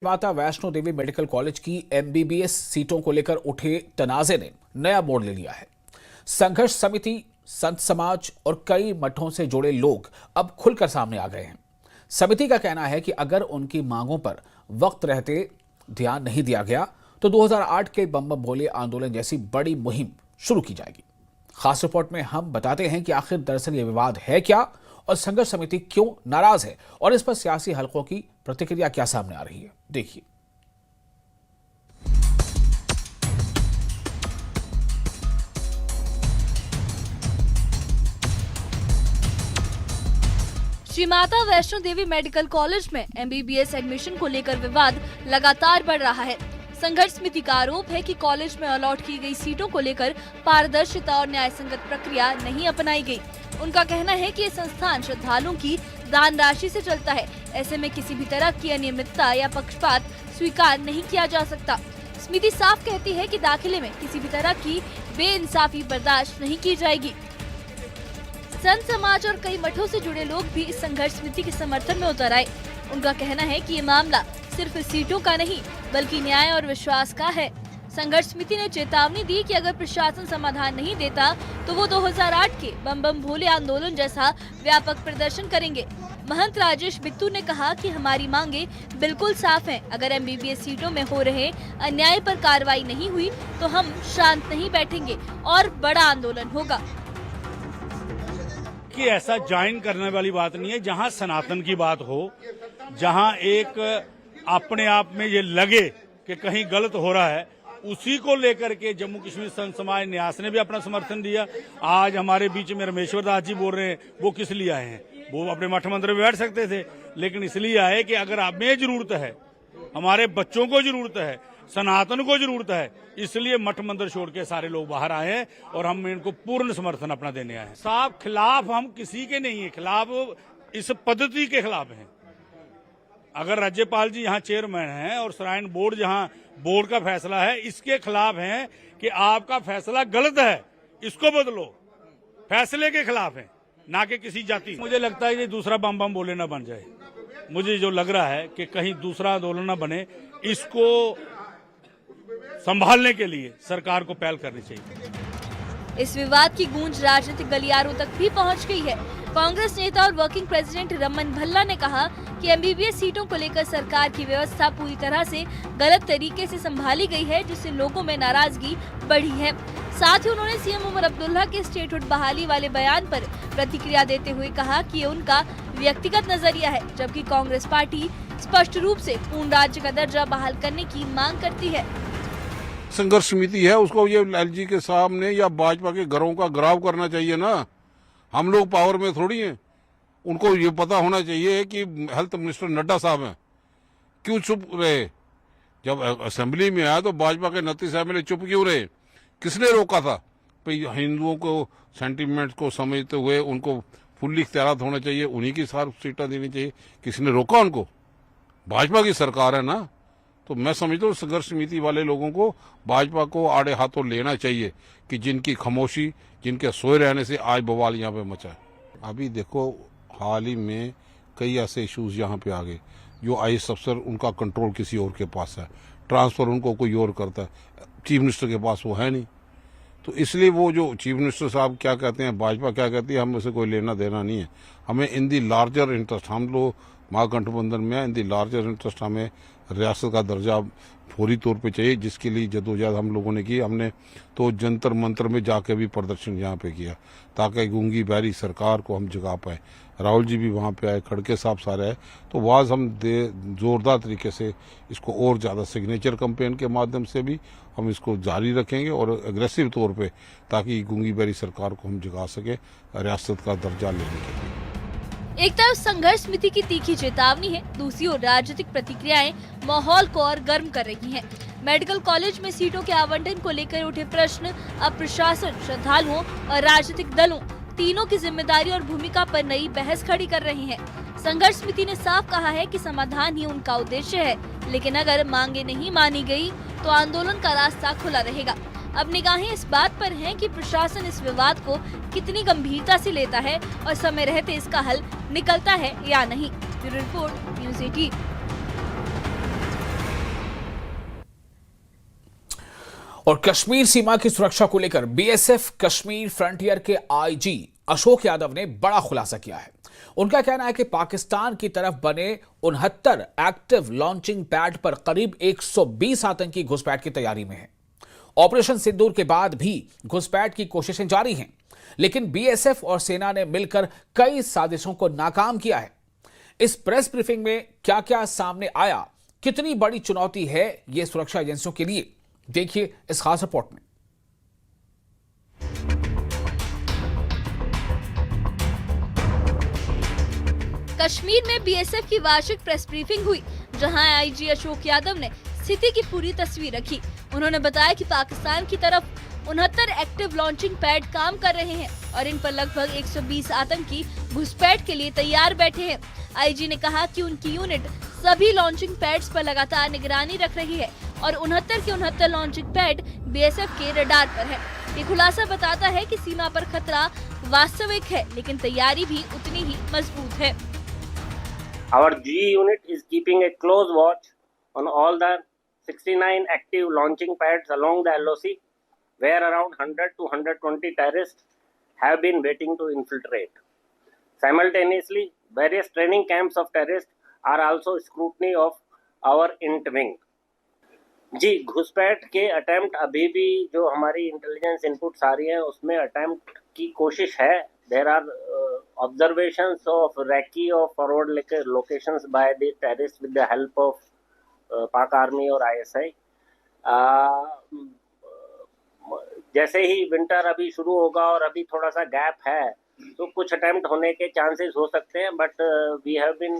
माता Vaishno Devi medical college की MBBS सीटों को लेकर उठे तनाजे ने नया मोड़ ले लिया है। संघर्ष समिति, संत समाज और कई मठों से जुड़े लोग अब खुलकर सामने आ गए हैं। समिति का कहना है कि अगर उनकी मांगों पर वक्त रहते ध्यान नहीं दिया गया तो 2008 के बम बम भोले आंदोलन जैसी बड़ी मुहिम शुरू की जाएगी। खास रिपोर्ट में हम बताते हैं कि आखिर दरअसल ये विवाद है क्या और संघर्ष समिति क्यों नाराज है और इस पर सियासी हलकों की प्रतिक्रिया क्या सामने आ रही है। देखिए। श्री माता वैष्णो देवी मेडिकल कॉलेज में एमबीबीएस एडमिशन को लेकर विवाद लगातार बढ़ रहा है। संघर्ष समिति का आरोप है कि कॉलेज में अलॉट की गई सीटों को लेकर पारदर्शिता और न्याय संगत प्रक्रिया नहीं अपनाई गई। उनका कहना है कि ये संस्थान श्रद्धालुओं की दान राशि से चलता है। ऐसे में किसी भी तरह की अनियमितता या पक्षपात स्वीकार नहीं किया जा सकता। समिति साफ कहती है कि दाखिले में किसी भी तरह की बेइंसाफी बर्दाश्त नहीं की जाएगी। संत समाज और कई मठों से जुड़े लोग भी इस संघर्ष समिति के समर्थन में उतर आए। उनका कहना है कि ये मामला सिर्फ सीटों का नहीं बल्कि न्याय और विश्वास का है। संघर्ष समिति ने चेतावनी दी कि अगर प्रशासन समाधान नहीं देता तो वो 2008 के बम बम भोले आंदोलन जैसा व्यापक प्रदर्शन करेंगे। महंत राजेश बिट्टू ने कहा कि हमारी मांगे बिल्कुल साफ हैं। अगर एमबीबीएस सीटों में हो रहे अन्याय पर कार्रवाई नहीं हुई तो हम शांत नहीं बैठेंगे और बड़ा आंदोलन होगा। कि ऐसा ज्वाइन करने वाली बात नहीं है। जहां सनातन की बात हो, जहां एक अपने आप में ये लगे कि कहीं गलत हो रहा है, उसी को लेकर के जम्मू कश्मीर संत समाज न्यास ने भी अपना समर्थन दिया। आज हमारे बीच में रमेश्वर दास जी बोल रहे हैं, वो किस लिए आए हैं? वो अपने मठ मंदिर में बैठ सकते थे, लेकिन इसलिए आए कि अगर हमें जरूरत है, हमारे बच्चों को जरूरत है, सनातन को जरूरत है, इसलिए मठ मंदिर छोड़ के सारे लोग बाहर आए हैं और हम इनको पूर्ण समर्थन अपना देने आए हैं। साफ खिलाफ हम किसी के नहीं है, खिलाफ इस पद्धति के खिलाफ हैं। अगर राज्यपाल जी यहाँ चेयरमैन हैं और श्राइन बोर्ड जहाँ बोर्ड का फैसला है, इसके खिलाफ हैं कि आपका फैसला गलत है, इसको बदलो। फैसले के खिलाफ है, ना कि किसी जाति। मुझे लगता है ये दूसरा बम बम बोले ना बन जाए। मुझे जो लग रहा है कि कहीं दूसरा आंदोलन न बने, इसको संभालने के लिए सरकार को पहल करनी चाहिए। इस विवाद की गूंज राजनीतिक गलियारों तक भी पहुंच गई है। कांग्रेस नेता और वर्किंग प्रेसिडेंट रमन भल्ला ने कहा कि एमबीबीएस सीटों को लेकर सरकार की व्यवस्था पूरी तरह से गलत तरीके से संभाली गई है, जिससे लोगों में नाराजगी बढ़ी है। साथ ही उन्होंने सीएम उमर अब्दुल्ला के स्टेटहुड बहाली वाले बयान पर प्रतिक्रिया देते हुए कहा कि ये उनका व्यक्तिगत नजरिया है, जबकि कांग्रेस पार्टी स्पष्ट रूप से पूर्ण राज्य का दर्जा बहाल करने की मांग करती है। संघर्ष समिति है, उसको ये एलजी के सामने या भाजपा के घरों का घेराव करना चाहिए ना। हम लोग पावर में थोड़ी हैं। उनको ये पता होना चाहिए कि हेल्थ मिनिस्टर नड्डा साहब हैं, क्यों चुप रहे? जब असेंबली में आया तो भाजपा के 29 एमएलए चुप क्यों रहे? किसने रोका था? भाई हिंदुओं को सेंटीमेंट को समझते हुए उनको फुल्ली इख्तियारात होना चाहिए, उन्हीं की सारी सीटें देनी चाहिए। किसने रोका उनको? भाजपा की सरकार है ना। तो मैं समझता हूँ संघर्ष समिति वाले लोगों को भाजपा को आड़े हाथों लेना चाहिए कि जिनकी खामोशी, जिनके सोए रहने से आज बवाल यहाँ पे मचा है। अभी देखो, हाल ही में कई ऐसे इश्यूज यहाँ पे आ गए जो आईएएस अफसर, उनका कंट्रोल किसी और के पास है, ट्रांसफर उनको कोई और करता है, चीफ मिनिस्टर के पास वो है नहीं। तो इसलिए वो जो चीफ मिनिस्टर साहब क्या कहते हैं, भाजपा क्या कहती है, हम उसे कोई लेना देना नहीं है। हमें इन दी लार्जर इंटरेस्ट, हम लोग महागठबंधन में इन दी लार्जर इंटरेस्ट, हमें रियासत का दर्जा फौरी तौर पे चाहिए, जिसके लिए जदोजहद हम लोगों ने की। हमने तो जंतर मंतर में जाके भी प्रदर्शन यहाँ पे किया ताकि गूंगी बहरी सरकार को हम जगा पाए। राहुल जी भी वहाँ पे आए, खड़के साहब सारे आए। तो वाज हम जोरदार तरीके से इसको और ज़्यादा सिग्नेचर कैंपेन के माध्यम से भी हम इसको जारी रखेंगे और एग्रेसिव तौर पे, ताकि गूंगी बहरी सरकार को हम जगा सके रियासत का दर्जा लेने के लिए। एक तरफ संघर्ष समिति की तीखी चेतावनी है, दूसरी ओर राजनीतिक प्रतिक्रियाएं माहौल को और गर्म कर रही हैं। मेडिकल कॉलेज में सीटों के आवंटन को लेकर उठे प्रश्न अब प्रशासन, श्रद्धालुओं और राजनीतिक दलों तीनों की जिम्मेदारी और भूमिका पर नई बहस खड़ी कर रही है। संघर्ष समिति ने साफ कहा है कि समाधान ही उनका उद्देश्य है, लेकिन अगर मांगे नहीं मानी गई तो आंदोलन का रास्ता खुला रहेगा। अब निगाहें इस बात पर हैं कि प्रशासन इस विवाद को कितनी गंभीरता से लेता है और समय रहते इसका हल निकलता है या नहीं। Bureau report, news 18। और कश्मीर सीमा की सुरक्षा को लेकर बीएसएफ कश्मीर फ्रंटियर के आईजी अशोक यादव ने बड़ा खुलासा किया है। उनका कहना है कि पाकिस्तान की तरफ बने 69 एक्टिव लॉन्चिंग पैड पर करीब 120 आतंकी घुसपैठ की तैयारी में हैं। ऑपरेशन सिंदूर के बाद भी घुसपैठ की कोशिशें जारी हैं, लेकिन बीएसएफ और सेना ने मिलकर कई साजिशों को नाकाम किया है। इस प्रेस ब्रीफिंग में क्या क्या सामने आया, कितनी बड़ी चुनौती है यह सुरक्षा एजेंसियों के लिए, देखिए इस खास रिपोर्ट में। कश्मीर में बीएसएफ की वार्षिक प्रेस ब्रीफिंग हुई, जहां आईजी अशोक यादव ने स्थिति की पूरी तस्वीर रखी। उन्होंने बताया कि पाकिस्तान की तरफ 69 एक्टिव लॉन्चिंग पैड काम कर रहे हैं और इन पर लगभग 120 आतंकी घुसपैठ के लिए तैयार बैठे हैं। आईजी ने कहा कि उनकी यूनिट सभी लॉन्चिंग पैड्स पर लगातार निगरानी रख रही है और 69 के 69 लॉन्चिंग पैड बीएसएफ के रडार पर है। ये खुलासा बताता है कि सीमा पर खतरा वास्तविक है, लेकिन तैयारी भी उतनी ही मजबूत है। Our G unit is keeping a close watch on all the 69 active launching pads along the LOC, where around 100 to 120 terrorists have been waiting to infiltrate. Simultaneously, various training camps of terrorists are also scrutiny of our int wing. जी, घुसपैठ के attempt अभी भी जो हमारी intelligence inputs आ रही हैं उसमें attempt की कोशिश है। There are observations of recce of forward locations by the terrorists with the help of Pak Army और ISI. जैसे ही विंटर अभी शुरू होगा और अभी थोड़ा सा गैप है तो कुछ अटेम्प्ट होने के चांसेस हो सकते हैं, but we have been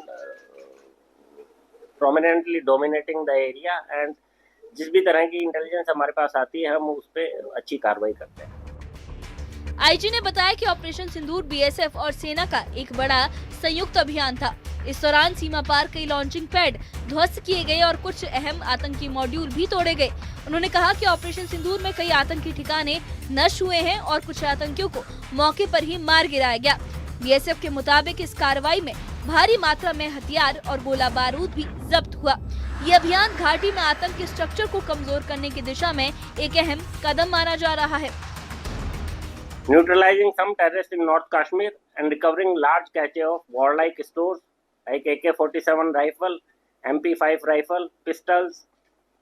prominently dominating the area and जिस भी तरह की इंटेलिजेंस हमारे पास आती है हम उस पर अच्छी कार्रवाई करते हैं। आईजी ने बताया कि ऑपरेशन सिंदूर बीएसएफ और सेना का एक बड़ा संयुक्त अभियान था। इस दौरान सीमा पार कई लॉन्चिंग पैड ध्वस्त किए गए और कुछ अहम आतंकी मॉड्यूल भी तोड़े गए। उन्होंने कहा कि ऑपरेशन सिंदूर में कई आतंकी ठिकाने नष्ट हुए हैं और कुछ आतंकियों को मौके पर ही मार गिराया गया। बीएसएफ के मुताबिक इस कार्रवाई में भारी मात्रा में हथियार और गोला बारूद भी जब्त हुआ। ये अभियान घाटी में आतंकी स्ट्रक्चर को कमजोर करने की दिशा में एक अहम कदम माना जा रहा है। Neutralizing some terrorists in North Kashmir and recovering large cache of warlike stores like AK-47 rifle, MP5 rifle, pistols,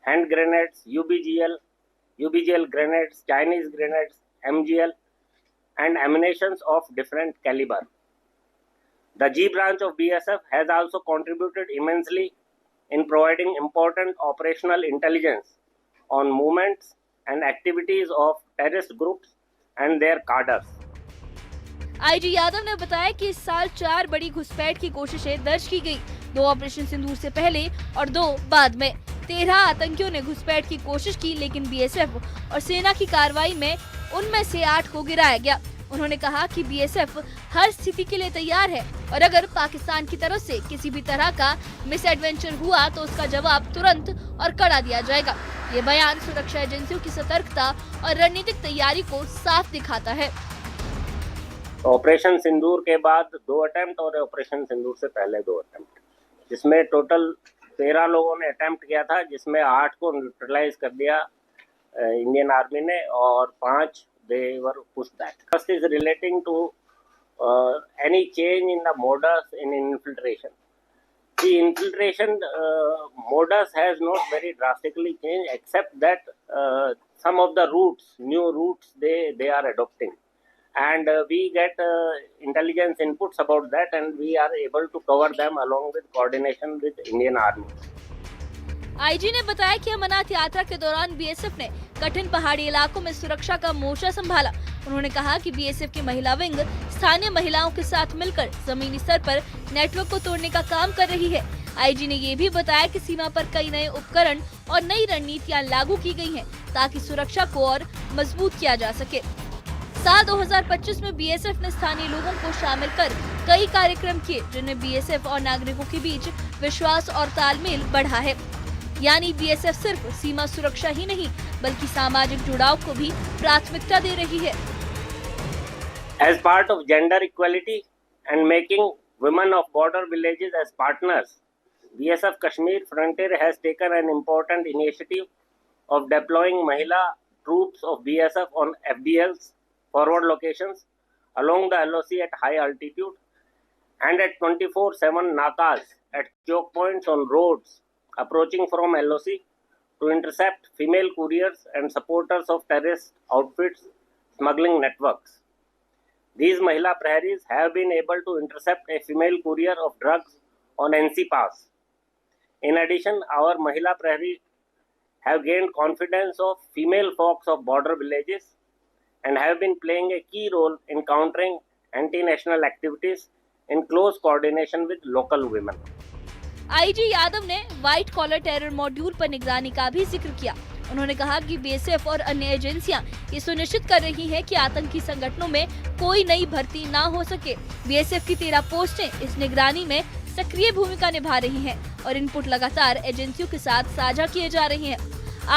hand grenades, UBGL grenades, Chinese grenades, MGL, and ammunitions of different caliber. The G branch of BSF has also contributed immensely in providing important operational intelligence on movements and activities of terrorist groups and their cadres. IG Yadav ने बताया कि इस साल 4 बड़ी घुसपैठ की कोशिशें दर्ज की गई, 2 ऑपरेशन सिंदूर से पहले और 2 बाद में। 13 आतंकियों ने घुसपैठ की कोशिश की, लेकिन बीएसएफ और सेना की कार्रवाई में उनमें से 8 को गिराया गया। उन्होंने कहा कि बीएसएफ हर स्थिति के लिए तैयार है और अगर पाकिस्तान की तरफ से किसी भी तरह का मिसएडवेंचर हुआ तो उसका जवाब तुरंत और कड़ा दिया जाएगा। ये बयान सुरक्षा एजेंसियों की सतर्कता और रणनीतिक तैयारी को साफ दिखाता है। ऑपरेशन सिंदूर के बाद 2 अटेम्प्ट और ऑपरेशन सिंदूर से पहले 2 अटेम्प्ट, जिसमें टोटल 13 लोगों ने अटेम्प्ट किया था, जिसमें 8 को न्यूट्रलाइज कर दिया इंडियन आर्मी ने और 5 they were pushed back. First is relating to any change in the modus in infiltration. The infiltration modus has not very drastically changed, except that some of the routes, new routes, they are adopting, and we get intelligence inputs about that, and we are able to cover them along with coordination with Indian Army. IG ने बताया कि अमरनाथ यात्रा के दौरान BSF ने कठिन पहाड़ी इलाकों में सुरक्षा का मोर्चा संभाला। उन्होंने कहा कि बीएसएफ की महिला विंग स्थानीय महिलाओं के साथ मिलकर जमीनी स्तर पर नेटवर्क को तोड़ने का काम कर रही है। आईजी ने ये भी बताया कि सीमा पर कई नए उपकरण और नई रणनीतियां लागू की गई हैं ताकि सुरक्षा को और मजबूत किया जा सके। साल 2025 में बीएसएफ ने स्थानीय लोगों को शामिल कर कई कार्यक्रम किए, जिनमें बीएसएफ और नागरिकों के बीच विश्वास और तालमेल बढ़ा है। यानी बीएसएफ सिर्फ सीमा सुरक्षा ही नहीं बल्कि सामाजिक जुड़ाव को भी प्राथमिकता दे रही है। As part of gender equality and making women of border villages as partners, BSF Kashmir Frontier has taken an important initiative of deploying Mahila troops of BSF on FDL's forward locations along the LOC at high altitude and at 24/7 nakas at choke points on roads approaching from LOC to intercept female couriers and supporters of terrorist outfits smuggling networks. These Mahila Praharis have been able to intercept a female courier of drugs on NC Pass. In addition, our Mahila Praharis have gained confidence of female folks of border villages and have been playing a key role in countering anti-national activities in close coordination with local women. IG Yadav ने white collar terror module पर निगरानी का भी जिक्र किया। उन्होंने कहा कि बीएसएफ और अन्य एजेंसियां ये सुनिश्चित कर रही हैं कि आतंकी संगठनों में कोई नई भर्ती ना हो सके। बीएसएफ की 13 पोस्टें इस निगरानी में सक्रिय भूमिका निभा रही हैं और इनपुट लगातार एजेंसियों के साथ साझा किए जा रहे हैं।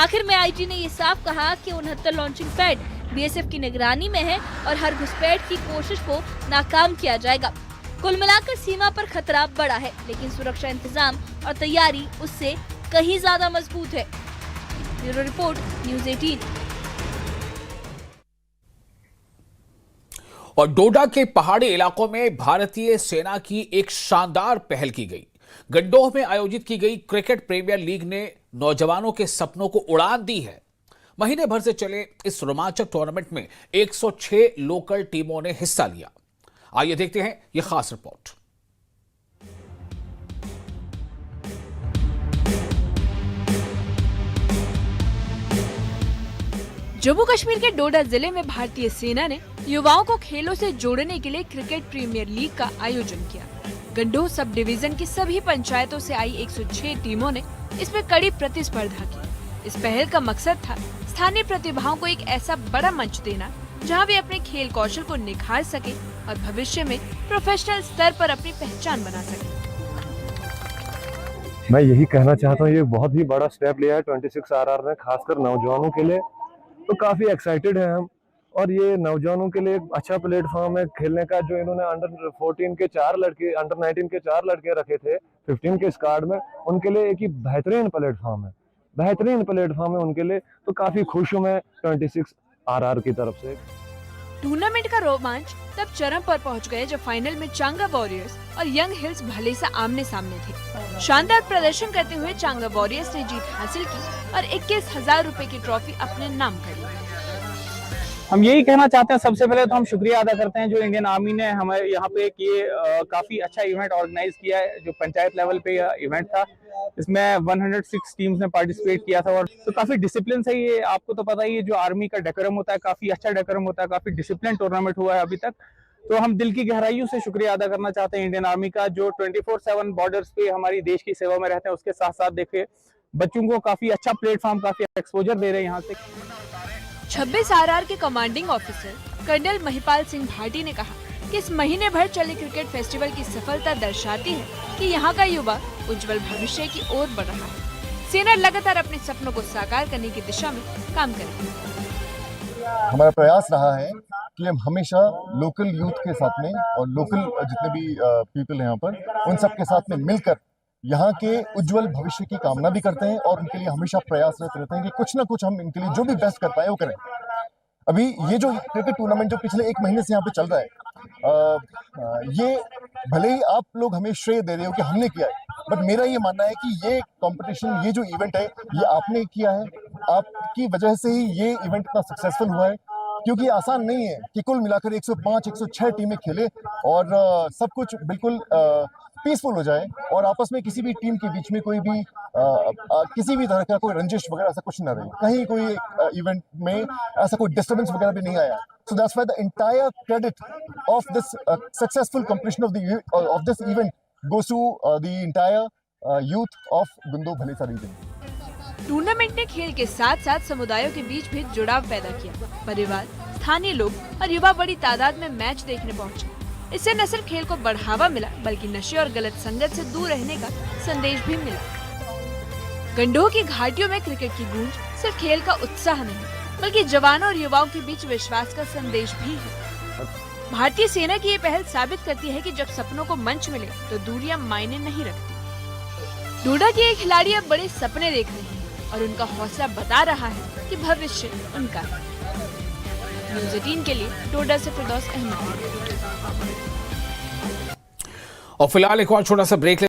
आखिर में आईजी ने ये साफ कहा कि 69 लॉन्चिंग पैड बीएसएफ की निगरानी में है और हर घुसपैठ की कोशिश को नाकाम किया जाएगा। कुल मिलाकर सीमा पर खतरा बड़ा है, लेकिन सुरक्षा इंतजाम और तैयारी उससे कहीं ज्यादा मजबूत है। Bureau report, news 18। और डोडा के पहाड़ी इलाकों में भारतीय सेना की एक शानदार पहल की गई। गंडोह में आयोजित की गई क्रिकेट प्रीमियर लीग ने नौजवानों के सपनों को उड़ान दी है। महीने भर से चले इस रोमांचक टूर्नामेंट में 106 लोकल टीमों ने हिस्सा लिया। आइए देखते हैं यह खास रिपोर्ट। जम्मू कश्मीर के डोडा जिले में भारतीय सेना ने युवाओं को खेलों से जोड़ने के लिए क्रिकेट प्रीमियर लीग का आयोजन किया। गंडोह सब डिवीजन की सभी पंचायतों से आई 106 टीमों ने इसमें कड़ी प्रतिस्पर्धा की। इस पहल का मकसद था स्थानीय प्रतिभाओं को एक ऐसा बड़ा मंच देना जहां वे अपने खेल कौशल को निखार सके और भविष्य में प्रोफेशनल स्तर पर अपनी पहचान बना सके। मैं यही कहना चाहता हूँ, ये बहुत ही बड़ा स्टेप लिया है 26 RR ने, खासकर नौजवानों के लिए। तो काफी एक्साइटेड है हम, और ये नौजवानों के लिए एक अच्छा प्लेटफॉर्म है खेलने का। जो इन्होंने अंडर 14 के 4 लड़के, अंडर 19 के 4 लड़के रखे थे 15 के स्क्वाड में, उनके लिए एक ही बेहतरीन प्लेटफॉर्म है उनके लिए। तो काफी खुश हूँ मैं 26 RR की तरफ से। टूर्नामेंट का रोमांच तब चरम पर पहुंच गए जब फाइनल में चांगा वॉरियर्स और यंग हिल्स भले से आमने सामने थे। शानदार प्रदर्शन करते हुए चांगा वॉरियर्स ने जीत हासिल की और 21,000 रुपए की ट्रॉफी अपने नाम कर ली। हम यही कहना चाहते हैं, सबसे पहले तो हम शुक्रिया अदा करते हैं जो इंडियन आर्मी ने हमें यहाँ पे काफी अच्छा इवेंट ऑर्गेनाइज किया है। जो पंचायत लेवल पे इवेंट था, इसमें 106 टीम्स ने पार्टिसिपेट किया था। और तो काफी डिसिप्लिन से, ये आपको तो पता ही है जो आर्मी का डेकोरम होता है, काफी अच्छा डेकोरम होता है, काफी डिसिप्लिन टूर्नामेंट हुआ है अभी तक। तो हम दिल की गहराइयों से शुक्रिया अदा करना चाहते हैं इंडियन आर्मी का, जो 24/7 बॉर्डर्स पे हमारी देश की सेवा में रहते हैं। उसके साथ साथ देखिए बच्चों को काफी अच्छा प्लेटफॉर्म, काफी एक्सपोजर दे रहे हैं यहाँ से। 26 RR के commanding officer colonel Mahipal Singh Bhati ने कहा कि इस महीने भर चले क्रिकेट फेस्टिवल की सफलता दर्शाती है कि यहाँ का युवा उज्जवल भविष्य की ओर बढ़ रहा है। सेना लगातार अपने सपनों को साकार करने की दिशा में काम करेगी। हमारा प्रयास रहा है कि हम हमेशा लोकल यूथ के साथ में और लोकल जितने भी पीपल हैं यहाँ पर, उन सब के साथ में मिलकर यहाँ के उज्जवल भविष्य की कामना भी करते हैं और उनके लिए हमेशा प्रयासरत रहते हैं कि कुछ ना कुछ हम इनके लिए जो भी बेस्ट कर पाए वो करें। अभी ये जो क्रिकेट टूर्नामेंट जो पिछले 1 महीने से यहाँ पे चल रहा है, ये भले ही आप लोग हमें श्रेय दे रहे हो कि हमने किया है, बट मेरा ये मानना है कि ये कंपटीशन, ये जो इवेंट है, ये आपने किया है। आपकी वजह से ही ये इवेंट इतना सक्सेसफुल हुआ है, क्योंकि आसान नहीं है कि कुल मिलाकर 105-106 टीमें खेले और सब कुछ बिल्कुल पीसफुल हो जाए और आपस में किसी भी टीम के बीच में कोई भी किसी भी तरह का कोई रंजिश वगैरह ऐसा कुछ ना रहे, कहीं कोई इवेंट में ऐसा कोई डिस्टर्बेंस वगैरह भी नहीं आया। So that's why the entire credit of this successful completion of this event goes to the entire youth of Gundoo Bhalesa region. Tournament ने खेल के साथ साथ समुदायों के बीच भी जुड़ाव पैदा किया। परिवार, स्थानीय लोग और युवा बड़ी तादाद में मैच देखने पहुंचे। इससे न सिर्फ खेल को बढ़ावा मिला, बल्कि नशे और गलत संगत से दूर रहने का संदेश भी मिला। गंडोह की घाटियों में क्रिकेट की गूंज सिर्फ खेल का उत्साह नहीं, बल्कि जवानों और युवाओं के बीच विश्वास का संदेश भी है। भारतीय सेना की ये पहल साबित करती है कि जब सपनों को मंच मिले तो दूरियां मायने नहीं रखती। डोडा के ये खिलाड़ी अब बड़े सपने देख रहे हैं। और उनका हौसला बता रहा है कि भविष्य उनका है। न्यूज़ 18 के लिए डोडा से फिरदौस अहमद। और फिलहाल एक और छोटा सा ब्रेक